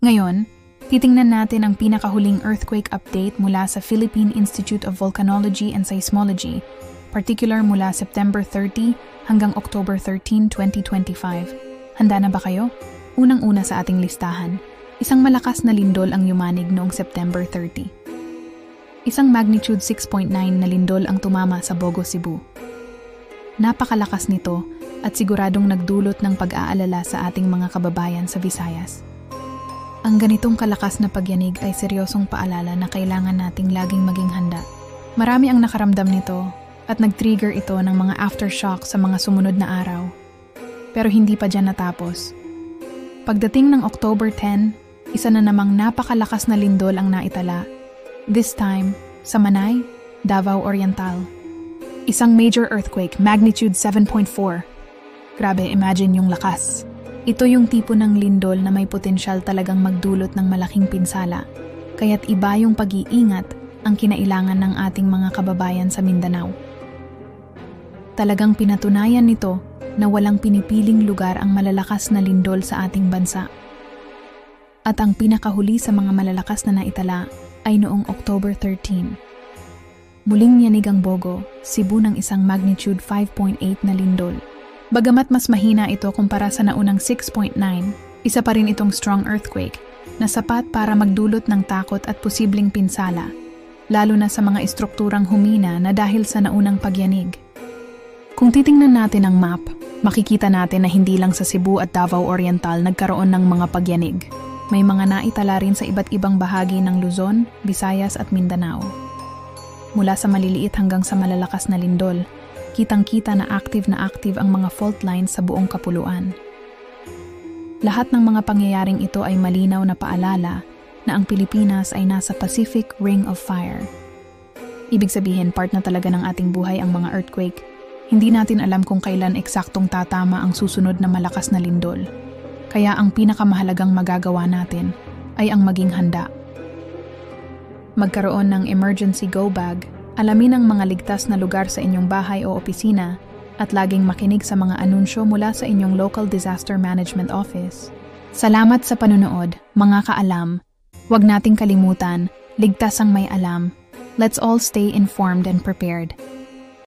Ngayon, titingnan natin ang pinakahuling earthquake update mula sa Philippine Institute of Volcanology and Seismology, particular mula September 30 hanggang October 13, 2025. Handa na ba kayo? Unang-una sa ating listahan, isang malakas na lindol ang yumanig noong September 30. Isang magnitude 6.9 na lindol ang tumama sa Bogo, Cebu. Napakalakas nito at siguradong nagdulot ng pag-aalala sa ating mga kababayan sa Visayas. Ang ganitong kalakas na pagyanig ay seryosong paalala na kailangan nating laging maging handa. Marami ang nakaramdam nito at nag-trigger ito ng mga aftershock sa mga sumunod na araw. Pero hindi pa dyan natapos. Pagdating ng October 10, isa na namang napakalakas na lindol ang naitala. This time, sa Manay, Davao Oriental. Isang major earthquake, magnitude 7.4. Grabe, imagine yung lakas. Ito yung tipo ng lindol na may potensyal talagang magdulot ng malaking pinsala. Kaya't iba yung pag-iingat ang kinailangan ng ating mga kababayan sa Mindanao. Talagang pinatunayan nito na walang pinipiling lugar ang malalakas na lindol sa ating bansa. At ang pinakahuli sa mga malalakas na naitala ay noong October 13. Muling yanig ang Bogo, Cebu ng isang magnitude 5.8 na lindol. Bagamat mas mahina ito kumpara sa naunang 6.9, isa pa rin itong strong earthquake na sapat para magdulot ng takot at posibleng pinsala, lalo na sa mga estrukturang humina na dahil sa naunang pagyanig. Kung titingnan natin ang map, makikita natin na hindi lang sa Cebu at Davao Oriental nagkaroon ng mga pagyanig. May mga naitala rin sa iba't ibang bahagi ng Luzon, Visayas at Mindanao. Mula sa maliliit hanggang sa malalakas na lindol, kitang-kita na active ang mga fault lines sa buong kapuluan. Lahat ng mga pangyayaring ito ay malinaw na paalala na ang Pilipinas ay nasa Pacific Ring of Fire. Ibig sabihin, part na talaga ng ating buhay ang mga earthquake. Hindi natin alam kung kailan eksaktong tatama ang susunod na malakas na lindol. Kaya ang pinakamahalagang magagawa natin ay ang maging handa. Magkaroon ng emergency go bag, alamin ang mga ligtas na lugar sa inyong bahay o opisina, at laging makinig sa mga anunsyo mula sa inyong local disaster management office. Salamat sa panunood, mga kaalam. Huwag nating kalimutan, ligtas ang may alam. Let's all stay informed and prepared.